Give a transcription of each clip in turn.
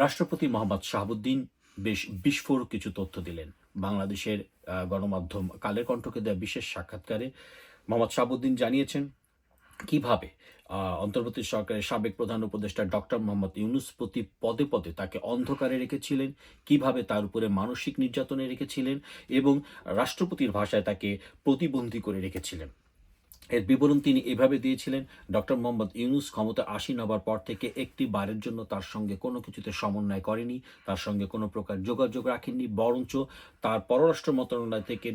রাষ্ট্রপতি মোহাম্মদ শাহাবুদ্দিন বেশ বিস্ফোরক কিছু তথ্য দিলেন। বাংলাদেশের গণমাধ্যম কালের কণ্ঠকে দেওয়া বিশেষ সাক্ষাৎকারে মোহাম্মদ শাহাবুদ্দিন জানিয়েছেন কিভাবে অন্তর্বর্তী সরকারের সাবেক প্রধান উপদেষ্টা ডক্টর মোহাম্মদ ইউনূস প্রতি পদে পদে তাকে অন্ধকারে রেখেছিলেন, কিভাবে তার উপরে মানসিক নির্যাতনে রেখেছিলেন এবং রাষ্ট্রপতির ভাষায় তাকে প্রতিবন্ধী করে রেখেছিলেন। এর বিবরণ তিনি এভাবে দিয়েছিলেন, ডক্টর মোহাম্মদ ইউনূস ক্ষমতায় আসীন হবার পর থেকে একটি বারের জন্য তার সঙ্গে কোনো কিছুতে সমন্বয় করেনি, তার সঙ্গে কোনো প্রকার যোগাযোগ রাখেননি, বরঞ্চ তার পররাষ্ট্র মন্ত্রণালয় থেকে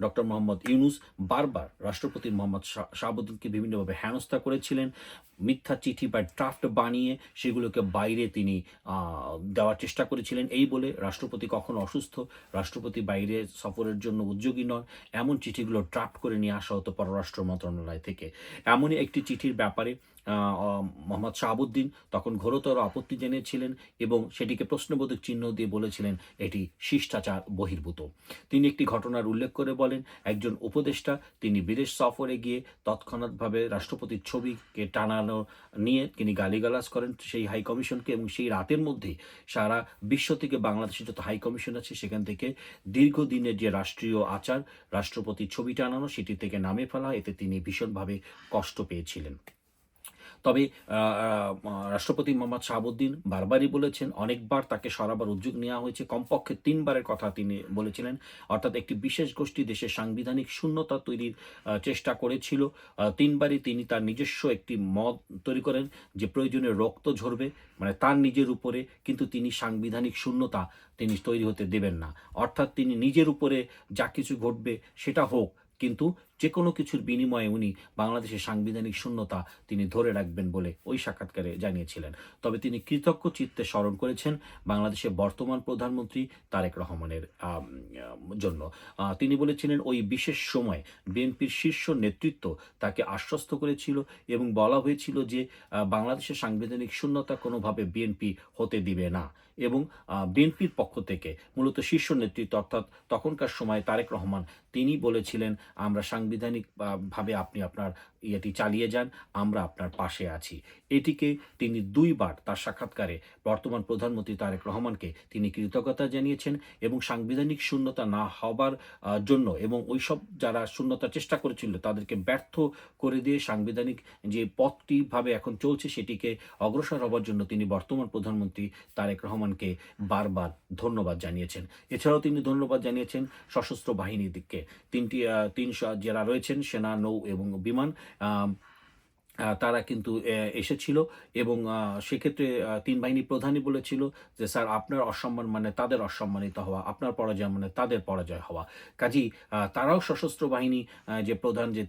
ডক্টর মোহাম্মদ ইউনূস বারবার রাষ্ট্রপতি মোহাম্মদ শাহাবুদ্দিনকে বিভিন্নভাবে হেনস্থা করেছিলেন। মিথ্যা চিঠি বা ড্রাফট বানিয়ে সেগুলোকে বাইরে তিনি দেওয়ার চেষ্টা করেছিলেন, এই বলে রাষ্ট্রপতি কখনো অসুস্থ, রাষ্ট্রপতি বাইরে সফরের জন্য উদ্যোগী নন, এমন চিঠিগুলো ড্রাফট করে নিয়ে আসা হতো পররাষ্ট্র মন্ত্রণালয় থেকে। এমনই একটি চিঠির ব্যাপারে মোহাম্মদ শাহাবুদ্দিন তখন ঘোরতর আপত্তি জানিয়েছিলেন এবং সেটিকে প্রশ্নবোধক চিহ্ন দিয়ে বলেছিলেন এটি শিষ্টাচার বহির্ভূত। তিনি একটি ঘটনার উল্লেখ করে বলেন, একজন উপদেষ্টা তিনি বিদেশ সফরে গিয়ে তৎক্ষণাৎভাবে রাষ্ট্রপতির ছবিকে টানানো নিয়ে তিনি গালিগালাজ করেন সেই হাই কমিশনকে, এবং সেই রাতের মধ্যেই সারা বিশ্ব থেকে বাংলাদেশের যত হাই কমিশন আছে সেখান থেকে দীর্ঘদিনের যে রাষ্ট্রীয় আচার রাষ্ট্রপতির ছবি টানানো সেটি থেকে নামিয়ে ফেলা, এতে তিনি ভীষণভাবে কষ্ট পেয়েছিলেন। তবে রাষ্ট্রপতি মোহাম্মদ শাহাবুদ্দিন বারবারই বলেছেন, অনেকবার তাকে সরাবার উদ্যোগ নেওয়া হয়েছে, কমপক্ষে ৩ বারের কথা তিনি বলেছিলেন। অর্থাৎ একটি বিশেষ গোষ্ঠী দেশের সাংবিধানিক শূন্যতা তৈরির চেষ্টা করেছিল। ৩ বারই তিনি তার নিজস্ব একটি মত তৈরি করেন যে প্রয়োজনে রক্ত ঝরবে, মানে তার নিজের উপরে, কিন্তু তিনি সাংবিধানিক শূন্যতা তিনি তৈরি হতে দেবেন না। অর্থাৎ তিনি নিজের উপরে যা কিছু ঘটবে সেটা হোক, কিন্তু যে কোনো কিছুর বিনিময়ে উনি বাংলাদেশের সাংবিধানিক শূন্যতা তিনি ধরে রাখবেন বলে ওই সাক্ষাৎকারে জানিয়েছিলেন। তবে তিনি কৃতজ্ঞ চিত্তে স্মরণ করেছেন বাংলাদেশের বর্তমান প্রধানমন্ত্রী তারেক রহমানের জন্য। তিনি বলেছিলেন, ওই বিশেষ সময় বিএনপির শীর্ষ নেতৃত্ব তাকে আশ্বস্ত করেছিল এবং বলা হয়েছিল যে বাংলাদেশের সাংবিধানিক শূন্যতা কোনোভাবে বিএনপি হতে দিবে না, এবং বিএনপির পক্ষ থেকে মূলত শীর্ষ নেতৃত্ব অর্থাৎ তখনকার সময় তারেক রহমান তিনি বলেছিলেন, আমরা সাংবিধানিক ভাবে আপনি আপনার ইয়েটি চালিয়ে যান, আমরা আপনার পাশে আছি। এটিকে তিনি ২ বার তার সাক্ষাৎকারে বর্তমান প্রধানমন্ত্রী তারেক রহমানকে তিনি কৃতজ্ঞতা জানিয়েছেন এবং সাংবিধানিক শূন্যতা না হবার জন্য এবং ওইসব যারা শূন্যতার চেষ্টা করেছিল তাদেরকে ব্যর্থ করে দিয়ে সাংবিধানিক যে পথটি ভাবে এখন চলছে সেটিকে অগ্রসর হবার জন্য তিনি বর্তমান প্রধানমন্ত্রী তারেক রহমানকে বারবার ধন্যবাদ জানিয়েছেন। এছাড়াও তিনি ধন্যবাদ জানিয়েছেন সশস্ত্র বাহিনীকে, ৩ যারা রয়েছেন সেনা, নৌ এবং বিমান, তারা কিন্তু এসেছিল এবং সেক্ষেত্রে ৩ বাহিনী প্রধানই বলেছিল যে, স্যার আপনার অসম্মান মানে তাদের অসম্মানিত হওয়া, আপনার পরাজয় মানে তাদের পরাজয় হওয়া। কাজেই তারাও সশস্ত্র বাহিনী যে প্রধান যে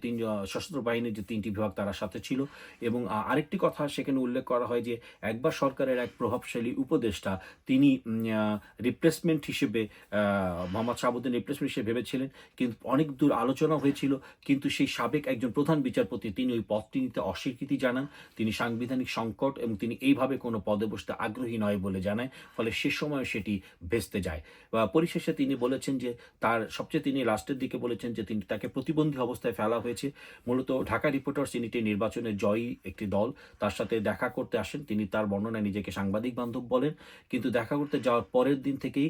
সশস্ত্র বাহিনীর যে ৩টি বিভাগ তারা সাথে ছিল। এবং আরেকটি কথা সেখানে উল্লেখ করা হয় যে, একবার সরকারের এক প্রভাবশালী উপদেষ্টা তিনি রিপ্লেসমেন্ট হিসেবে মোহাম্মদ শাহাবুদ্দিন রিপ্লেসমেন্ট হিসেবে ভেবেছিলেন, কিন্তু অনেক দূর আলোচনা হয়েছিল, কিন্তু সেই সাবেক একজন প্রধান বিচারপতি তিনি ওই পদটি নিতে অস্বীকৃতি জানান। তিনি সাংবিধানিক সংকট এবং তিনি এইভাবে কোনো পদে বসতে আগ্রহী নয় বলে জানায়, ফলে সে সময় সেটি ভেস্তে যায়। পরিশেষে তিনি বলেছেন যে তার সবচেয়ে তিনি লাস্টের দিকে বলেছেন যে তাকে প্রতিবন্ধী অবস্থায় ফেলা হয়েছে। মূলত ঢাকা রিপোর্টার্স ইউনিটি নির্বাচনে জয়ী একটি দল তার সাথে দেখা করতে আসেন, তিনি তার বর্ণনায় নিজেকে সাংবাদিক বান্ধব বলেন, কিন্তু দেখা করতে যাওয়ার পরের দিন থেকেই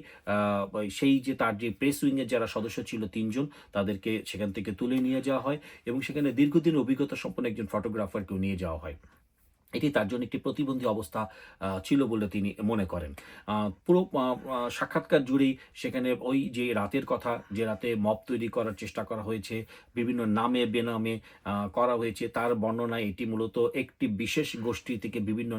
সেই যে তার যে প্রেস উইংয়ের যারা সদস্য ছিল ৩ জন তাদেরকে সেখান থেকে তুলে নিয়ে যাওয়া হয় এবং সেখানে দীর্ঘদিন অভিজ্ঞতা সম্পন্ন একজন ফটোগ্রাফারকেও নিয়ে যাওয়া হয়। এটি তার জন্য একটি প্রতিবন্ধী অবস্থা ছিল বলে তিনি মনে করেন। পুরো সাক্ষাৎকার জুড়েই সেখানে ওই যে রাতের কথা, যে রাতে মব তৈরি করার চেষ্টা করা হয়েছে, বিভিন্ন নামে বেনামে করা হয়েছে, তার বর্ণনায় এটি মূলত একটি বিশেষ গোষ্ঠী থেকে বিভিন্ন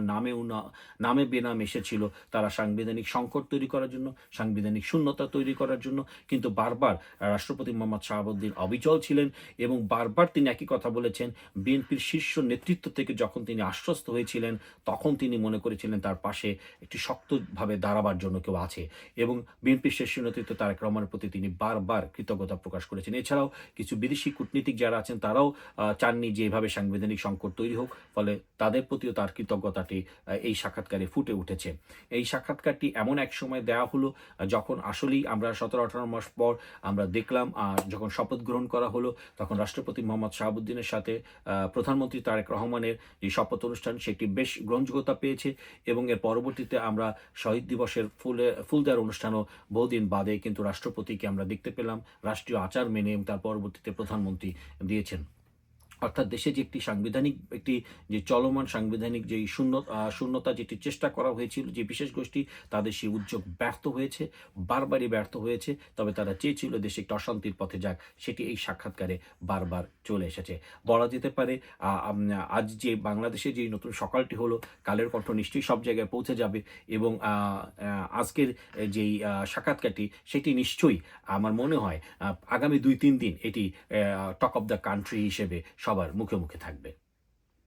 নামে বেনামে এসেছিল তারা সাংবিধানিক সংকট তৈরি করার জন্য, সাংবিধানিক শূন্যতা তৈরি করার জন্য। কিন্তু বারবার রাষ্ট্রপতি মোহাম্মদ শাহাবুদ্দিন অবিচল ছিলেন এবং বারবার তিনি একই কথা বলেছেন, বিএনপির শীর্ষ নেতৃত্ব থেকে যখন তিনি আশ্বস্ত হয়েছিলেন তখন তিনি মনে করেছিলেন তার পাশে একটি শক্তভাবে দাঁড়াবার জন্য কেউ আছে, এবং বিএনপির শীর্ষ নেতৃত্ব তারেক রহমানের প্রতি তিনি বারবার কৃতজ্ঞতা প্রকাশ করেছেন। এছাড়াও কিছু বিদেশি কূটনীতিক যারা আছেন তারাও চাননি যে এভাবে সাংবিধানিক সংকট তৈরি হোক, ফলে তাদের প্রতিও তার কৃতজ্ঞতাটি এই সাক্ষাৎকারে ফুটে উঠেছে। এই সাক্ষাৎকারটি এমন এক সময় দেওয়া হলো যখন আসলেই আমরা ১৭-১৮ মাস পর আমরা দেখলাম যখন শপথ গ্রহণ করা হলো তখন রাষ্ট্রপতি মোহাম্মদ শাহাবুদ্দিনের সাথে প্রধানমন্ত্রী তারেক রহমানের এই শপথ অনুষ্ঠান অনুষ্ঠান সেটি বেশ গ্রহণযোগ্যতা পেয়েছে এবং এর পরবর্তীতে আমরা শহীদ দিবসের ফুল দেওয়ার অনুষ্ঠানও বহুদিন বাদে কিন্তু রাষ্ট্রপতিকে আমরা দেখতে পেলাম রাষ্ট্রীয় আচার মেনে, এবং তার পরবর্তীতে প্রধানমন্ত্রী দিয়েছেন। অর্থাৎ দেশে যে একটি সাংবিধানিক একটি যে চলমান সাংবিধানিক যেই শূন্যতা যেটি চেষ্টা করা হয়েছিল যে বিশেষ গোষ্ঠী, তাদের সেই উদ্যোগ ব্যর্থ হয়েছে, বারবারই ব্যর্থ হয়েছে। তবে তারা চেয়েছিল দেশে একটি অশান্তির পথে যাক, সেটি এই সাক্ষাৎকারে বারবার চলে এসেছে। বলা যেতে পারে আজ যে বাংলাদেশে যে নতুন সকালটি হলো, কালের কণ্ঠ নিশ্চয়ই সব জায়গায় পৌঁছে যাবে এবং আজকের যেই সাক্ষাৎকারটি সেটি নিশ্চয়ই আমার মনে হয় আগামী ২-৩ দিন এটি টক অফ দ্য কান্ট্রি হিসেবে সবার মুখে মুখে থাকবে।